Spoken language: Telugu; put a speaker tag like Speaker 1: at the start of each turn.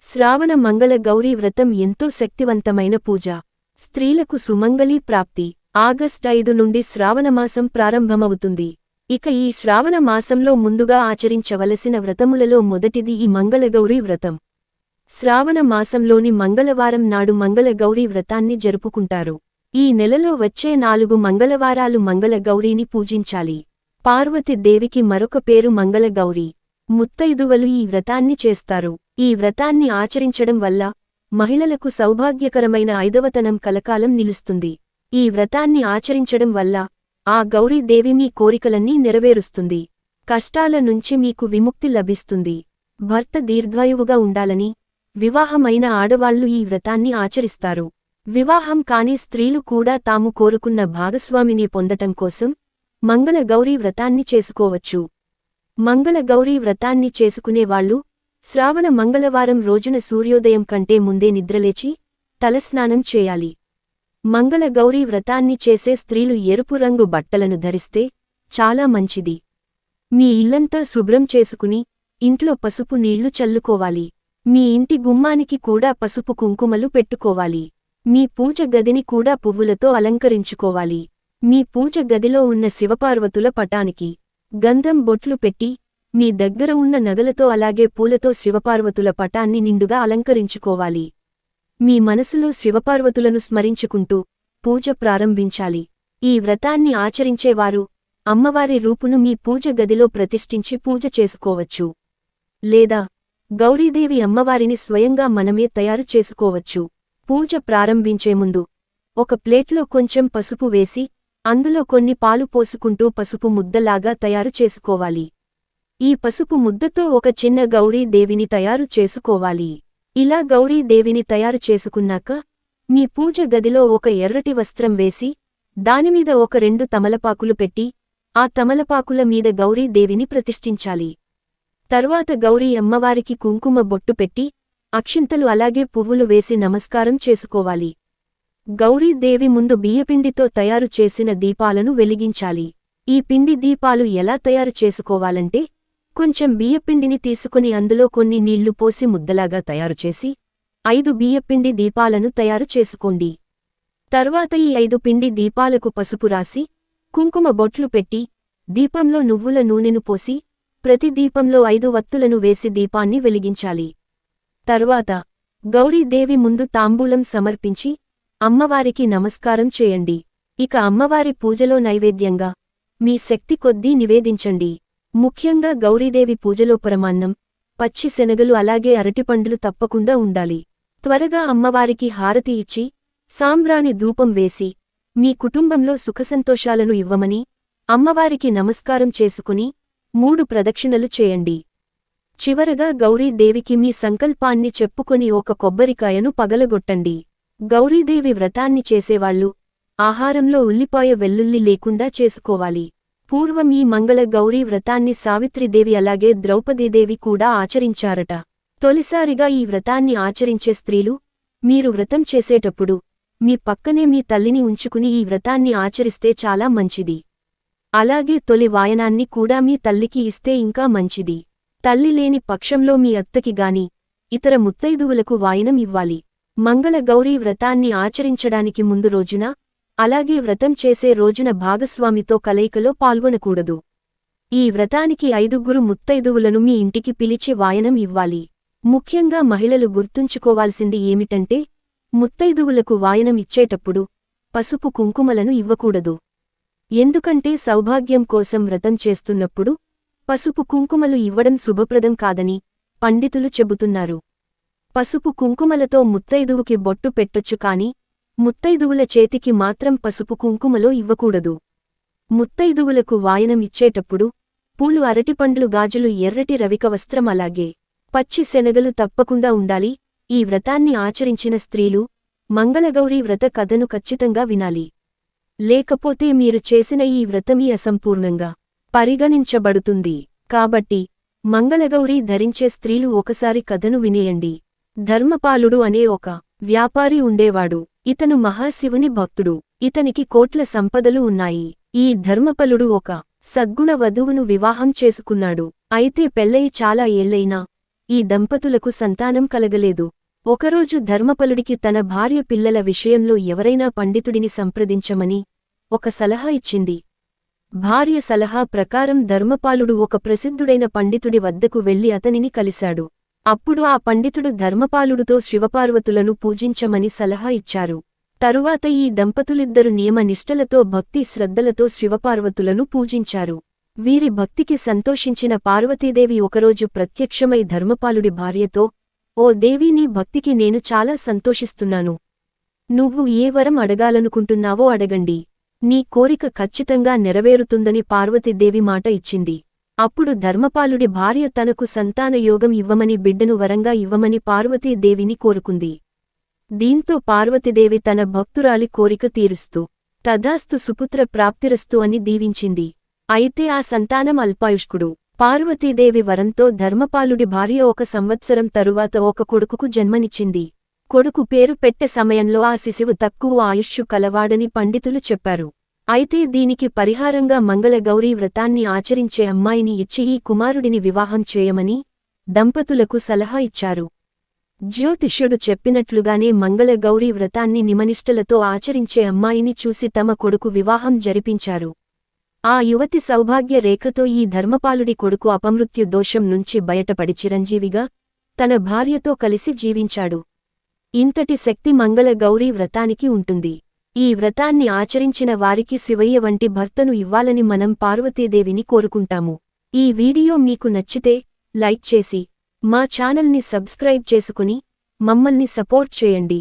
Speaker 1: శ్రావణ మంగళ గౌరీ వ్రతం ఎంతో శక్తివంతమైన పూజ. స్త్రీలకు సుమంగళీ ప్రాప్తి. ఆగస్ట్ 5 నుండి శ్రావణమాసం ప్రారంభమవుతుంది. ఇక ఈ శ్రావణ మాసంలో ముందుగా ఆచరించవలసిన వ్రతములలో మొదటిది ఈ మంగళగౌరీ వ్రతం. శ్రావణ మాసంలోని మంగళవారం నాడు మంగళగౌరీ వ్రతాన్ని జరుపుకుంటారు. ఈ నెలలో వచ్చే 4 మంగళవారాలు మంగళగౌరీని పూజించాలి. పార్వతి దేవికి మరొక పేరు మంగళగౌరీ. ముత్తైదువలు ఈ వ్రతాన్ని చేస్తారు. ఈ వ్రతాన్ని ఆచరించడం వల్ల మహిళలకు సౌభాగ్యకరమైన ఐదవతనం కలకాలం నిలుస్తుంది. ఈ వ్రతాన్ని ఆచరించడం వల్ల ఆ గౌరీదేవి మీ కోరికలన్నీ నెరవేరుస్తుంది. కష్టాల నుంచి మీకు విముక్తి లభిస్తుంది. భర్త దీర్ఘాయువుగా ఉండాలని వివాహమైన ఆడవాళ్లు ఈ వ్రతాన్ని ఆచరిస్తారు. వివాహం కాని స్త్రీలు కూడా తాము కోరుకున్న భాగస్వామిని పొందటం కోసం మంగళగౌరీ వ్రతాన్ని చేసుకోవచ్చు. మంగళగౌరీ వ్రతాన్ని చేసుకునేవాళ్లు శ్రావణ మంగళవారం రోజున సూర్యోదయం కంటే ముందే నిద్రలేచి తలస్నానం చేయాలి. మంగళగౌరీ వ్రతాన్ని చేసే స్త్రీలు ఎరుపు రంగు బట్టలను ధరిస్తే చాలా మంచిది. మీ ఇల్లంతా శుభ్రం చేసుకుని ఇంట్లో పసుపు నీళ్లు చల్లుకోవాలి. మీ ఇంటి గుమ్మానికి కూడా పసుపు కుంకుమలు పెట్టుకోవాలి. మీ పూజ గదిని కూడా పువ్వులతో అలంకరించుకోవాలి. మీ పూజ గదిలో ఉన్న శివపార్వతుల పటానికి గంధం బొట్లు పెట్టి మీ దగ్గర ఉన్న నగలతో అలాగే పూలతో శివపార్వతుల పటాన్ని నిండుగా అలంకరించుకోవాలి. మీ మనసులో శివపార్వతులను స్మరించుకుంటూ పూజ ప్రారంభించాలి. ఈ వ్రతాన్ని ఆచరించేవారు అమ్మవారి రూపును మీ పూజ గదిలో ప్రతిష్ఠించి పూజ చేసుకోవచ్చు. లేదా గౌరీదేవి అమ్మవారిని స్వయంగా మనమే తయారు చేసుకోవచ్చు. పూజ ప్రారంభించే ముందు ఒక ప్లేట్లో కొంచెం పసుపు వేసి అందులో కొన్ని పాలు పోసుకుంటూ పసుపు ముద్దలాగా తయారు చేసుకోవాలి. ఈ పసుపు ముద్దతో ఒక చిన్న గౌరీదేవిని తయారు చేసుకోవాలి. ఇలా గౌరీదేవిని తయారు చేసుకున్నాక మీ పూజ గదిలో ఒక ఎర్రటి వస్త్రం వేసి దానిమీద ఒక 2 తమలపాకులు పెట్టి ఆ తమలపాకుల మీద గౌరీదేవిని ప్రతిష్ఠించాలి. తర్వాత గౌరీ అమ్మవారికి కుంకుమ బొట్టు పెట్టి అక్షింతలు అలాగే పువ్వులు వేసి నమస్కారం చేసుకోవాలి. గౌరీదేవి ముందు బియ్యపిండితో తయారు చేసిన దీపాలను వెలిగించాలి. ఈ పిండి దీపాలు ఎలా తయారు చేసుకోవాలంటే కొంచెం బియ్యపిండిని తీసుకుని అందులో కొన్ని నీళ్లు పోసి ముద్దలాగా తయారుచేసి 5 బియ్యపిండి దీపాలను తయారు చేసుకోండి. తర్వాత ఈ 5 పిండి దీపాలకు పసుపు రాసి కుంకుమ బొట్లు పెట్టి దీపంలో నువ్వుల నూనెను పోసి ప్రతి దీపంలో 5 వత్తులను వేసి దీపాన్ని వెలిగించాలి. తర్వాత గౌరీదేవి ముందు తాంబూలం సమర్పించి అమ్మవారికి నమస్కారం చేయండి. ఇక అమ్మవారి పూజలో నైవేద్యంగా మీ శక్తి కొద్దీ నివేదించండి. ముఖ్యంగా గౌరీదేవి పూజలో పరమాన్నం, పచ్చి శనగలు అలాగే అరటిపండ్లు తప్పకుండా ఉండాలి. త్వరగా అమ్మవారికి హారతి ఇచ్చి సాంబ్రాణి ధూపం వేసి మీ కుటుంబంలో సుఖసంతోషాలను ఇవ్వమని అమ్మవారికి నమస్కారం చేసుకుని 3 ప్రదక్షిణలు చేయండి. చివరగా గౌరీదేవికి మీ సంకల్పాన్ని చెప్పుకొని ఒక కొబ్బరికాయను పగలగొట్టండి. గౌరీదేవి వ్రతాన్ని చేసేవాళ్లు ఆహారంలో ఉల్లిపాయ వెల్లుల్లి లేకుండా చేసుకోవాలి. పూర్వం ఈ మంగళ గౌరీ వ్రతాన్ని సావిత్రిదేవి అలాగే ద్రౌపదీదేవి కూడా ఆచరించారట. తొలిసారిగా ఈ వ్రతాన్ని ఆచరించే స్త్రీలు మీరు వ్రతం చేసేటప్పుడు మీ పక్కనే మీ తల్లిని ఉంచుకుని ఈ వ్రతాన్ని ఆచరిస్తే చాలా మంచిది. అలాగే తొలి వాయనాన్ని కూడా మీ తల్లికి ఇస్తే ఇంకా మంచిది. తల్లి లేని పక్షంలో మీ అత్తకి గాని ఇతర ముత్తైదువులకు వాయనం ఇవ్వాలి. మంగళ గౌరీ వ్రతాన్ని ఆచరించడానికి ముందు రోజున అలాగే వ్రతం చేసే రోజున భాగస్వామితో కలయికలో పాల్గొనకూడదు. ఈ వ్రతానికి 5 ముత్తైదువులను మీ ఇంటికి పిలిచి వాయనం ఇవ్వాలి. ముఖ్యంగా మహిళలు గుర్తుంచుకోవాల్సింది ఏమిటంటే ముత్తైదువులకు వాయనం ఇచ్చేటప్పుడు పసుపు కుంకుమలను ఇవ్వకూడదు. ఎందుకంటే సౌభాగ్యం కోసం వ్రతం చేస్తున్నప్పుడు పసుపు కుంకుమలు ఇవ్వడం శుభప్రదం కాదని పండితులు చెబుతున్నారు. పసుపు కుంకుమలతో ముత్తైదువుకి బొట్టు పెట్టొచ్చు కాని ముత్తైదువుల చేతికి మాత్రం పసుపు కుంకుమలో ఇవ్వకూడదు. ముత్తైదువులకు వాయనం ఇచ్చేటప్పుడు పూలు, అరటిపండ్లు, గాజులు, ఎర్రటి రవిక వస్త్రం అలాగే పచ్చి శనగలు తప్పకుండా ఉండాలి. ఈ వ్రతాన్ని ఆచరించిన స్త్రీలు మంగళగౌరీ వ్రత కథను ఖచ్చితంగా వినాలి. లేకపోతే మీరు చేసిన ఈ వ్రతమీ అసంపూర్ణంగా పరిగణించబడుతుంది. కాబట్టి మంగళగౌరీ ధరించే స్త్రీలు ఒకసారి కథను వినేయండి. ధర్మపాలుడు అనే ఒక వ్యాపారి ఉండేవాడు. ఇతను మహాశివుని భక్తుడు. ఇతనికి కోట్ల సంపదలు ఉన్నాయి. ఈ ధర్మపలుడు ఒక సద్గుణ వధువును వివాహం చేసుకున్నాడు. అయితే పెళ్ళయి చాలా ఏళ్లైనా ఈ దంపతులకు సంతానం కలగలేదు. ఒకరోజు ధర్మపలుడికి తన భార్య పిల్లల విషయంలో ఎవరైనా పండితుడిని సంప్రదించమని ఒక సలహా ఇచ్చింది. భార్య సలహా ప్రకారం ధర్మపాలుడు ఒక ప్రసిద్ధుడైన పండితుడి వద్దకు వెళ్లి అతనిని కలిశాడు. అప్పుడు ఆ పండితుడు ధర్మపాలుడితో శివపార్వతులను పూజించమని సలహా ఇచ్చారు. తరువాత ఈ దంపతులిద్దరు నియమ నిష్టలతో భక్తి శ్రద్ధలతో శివపార్వతులను పూజించారు. వీరి భక్తికి సంతోషించిన పార్వతీదేవి ఒకరోజు ప్రత్యక్షమై ధర్మపాలుడి భార్యతో, ఓ దేవీ, నీ భక్తికి నేను చాలా సంతోషిస్తున్నాను. నువ్వు ఏ వరం అడగాలనుకుంటున్నావో అడగండి. నీ కోరిక ఖచ్చితంగా నెరవేరుతుందని పార్వతీదేవి మాట ఇచ్చింది. అప్పుడు ధర్మపాలుడి భార్య తనకు సంతానయోగం ఇవ్వమని, బిడ్డను వరంగా ఇవ్వమని పార్వతీదేవిని కోరుకుంది. దీంతో పార్వతీదేవి తన భక్తురాలి కోరిక తీరుస్తూ తదాస్తు సుపుత్ర ప్రాప్తిరస్తు అని దీవించింది. అయితే ఆ సంతానం అల్పాయుష్కుడు. పార్వతీదేవి వరంతో ధర్మపాలుడి భార్య 1 సంవత్సరం తరువాత ఒక కొడుకుకు జన్మనిచ్చింది. కొడుకు పేరు పెట్టే సమయంలో ఆ శిశువు తక్కువ ఆయుష్షు కలవాడని పండితులు చెప్పారు. అయితే దీనికి పరిహారంగా మంగళగౌరీ వ్రతాన్ని ఆచరించే అమ్మాయిని ఇచ్చి ఈ కుమారుడిని వివాహం చేయమని దంపతులకు సలహా ఇచ్చారు. జ్యోతిష్యుడు చెప్పినట్లుగానే మంగళగౌరీ వ్రతాన్ని నిమనిష్టలతో ఆచరించే అమ్మాయిని చూసి తమ కొడుకు వివాహం జరిపించారు. ఆ యువతి సౌభాగ్య రేఖతో ఈ ధర్మపాలుడి కొడుకు అపమృత్యు దోషం నుంచి బయటపడి చిరంజీవిగా తన భార్యతో కలిసి జీవించాడు. ఇంతటి శక్తి మంగళగౌరీ వ్రతానికి ఉంటుంది. ఈ వ్రతాన్ని ఆచరించిన వారికి శివయ్య వంటి భర్తను ఇవ్వాలని మనం పార్వతీదేవిని కోరుకుంటాము. ఈ వీడియో మీకు నచ్చితే లైక్ చేసి మా ఛానల్ని సబ్స్క్రైబ్ చేసుకుని మమ్మల్ని సపోర్ట్ చేయండి.